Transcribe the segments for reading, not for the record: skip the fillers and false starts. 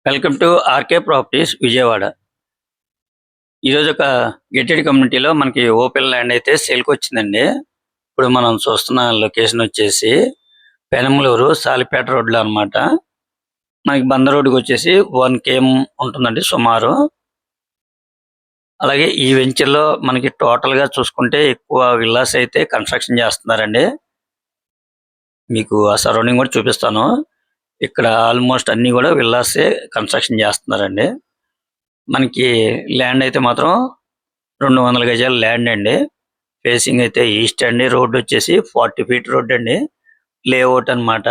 Welcome to RK properties Vijayawada. ఈరోజు ఒక gated కమ్యూనిటీలో మనకి ఓపెన్ ల్యాండ్ అయితే సేల్కి వచ్చిందండి. ఇప్పుడు మనం చూస్తున్న లొకేషన్ వచ్చేసి పెనమలూరు సాలిపేట రోడ్లో అనమాట. మనకి బంద రోడ్డుకి వచ్చేసి 1 km ఉంటుందండి సుమారు. అలాగే ఈ వెంచర్లో మనకి టోటల్గా చూసుకుంటే ఎక్కువ విల్లాస్ అయితే కన్స్ట్రక్షన్ చేస్తున్నారండి. మీకు ఆ సరౌండింగ్ కూడా చూపిస్తాను. ఇక్కడ ఆల్మోస్ట్ అన్ని కూడా విల్లాసే కన్స్ట్రక్షన్ చేస్తున్నారండి. మనకి ల్యాండ్ అయితే మాత్రం 200 గజాల ల్యాండ్ అండి. ఫేసింగ్ అయితే ఈస్ట్ అండి. రోడ్ వచ్చేసి 40 feet రోడ్ అండి. లేఅవుట్ అన్నమాట.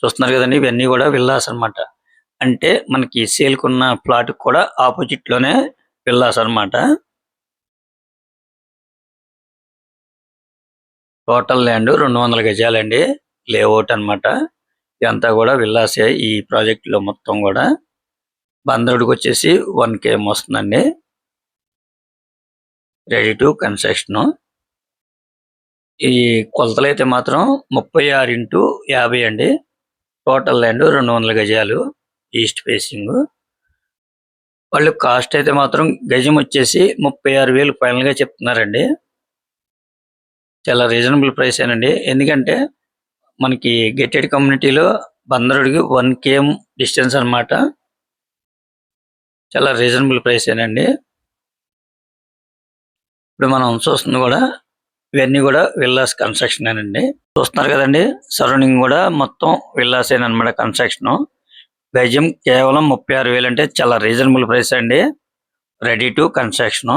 చూస్తున్నారు కదండి, ఇవన్నీ కూడా విల్లాస్ అన్నమాట. అంటే మనకి సేల్కున్న ప్లాట్ కూడా ఆపోజిట్ లోనే విల్లాస్ అన్నమాట. Total land 200 గజాలండి. లేఅవుట్ అన్నమాట. ఇదంతా కూడా విల్లాసే ఈ ప్రాజెక్ట్ లో మొత్తం కూడా. బందరుడికి వచ్చేసి 1 km వస్తుందండి. Ready to construction. ఈ కొలతలు అయితే మాత్రం 36x50 అండి. టోటల్ ల్యాండ్ 200 గజాలు ఈస్ట్ ఫేసింగ్. వాళ్ళు కాస్ట్ అయితే మాత్రం గజం వచ్చేసి 36,000 ఫైనల్ గా చెప్తున్నారండి. చాలా రీజనబుల్ ప్రైస్ ఏనండి. ఎందుకంటే మనకి గేటెడ్ కమ్యూనిటీలో బందరుడికి 1 km డిస్టెన్స్ అన్నమాట. చాలా రీజనబుల్ ప్రైస్ ఏనండి. ఇప్పుడు మనం చూస్తుంది కూడా ఇవన్నీ కూడా విల్లాస్ కన్స్ట్రక్షన్ అండి. చూస్తున్నారు కదండి, సరౌండింగ్ కూడా మొత్తం విల్లాస్ అనమాట కన్స్ట్రక్షన్. గజం కేవలం 36,000 అంటే చాలా రీజనబుల్ ప్రైస్ అండి. Ready to construction.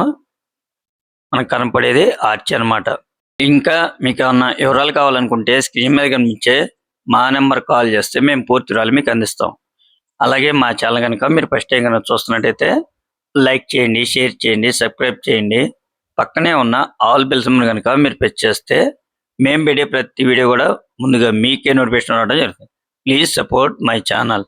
మనకు కనపడేది ఆర్చ్ అన్నమాట. ఇంకా మీకు ఏమన్నా వివరాలు కావాలనుకుంటే స్క్రీన్ మీద కనిపించే మా నెంబర్ కాల్ చేస్తే మేము పూర్తి వివరాలు మీకు అందిస్తాం. అలాగే మా ఛానల్ కనుక మీరు ఫస్ట్ టైం కనుక చూస్తున్నట్టయితే లైక్ చేయండి, షేర్ చేయండి, సబ్స్క్రైబ్ చేయండి. పక్కనే ఉన్న ఆల్ బెల్స్ కనుక మీరు ప్రెస్ చేస్తే మేము పెట్టే ప్రతి వీడియో కూడా ముందుగా మీకే నోటిఫికేషన్ రావడం జరుగుతుంది. Please support my channel.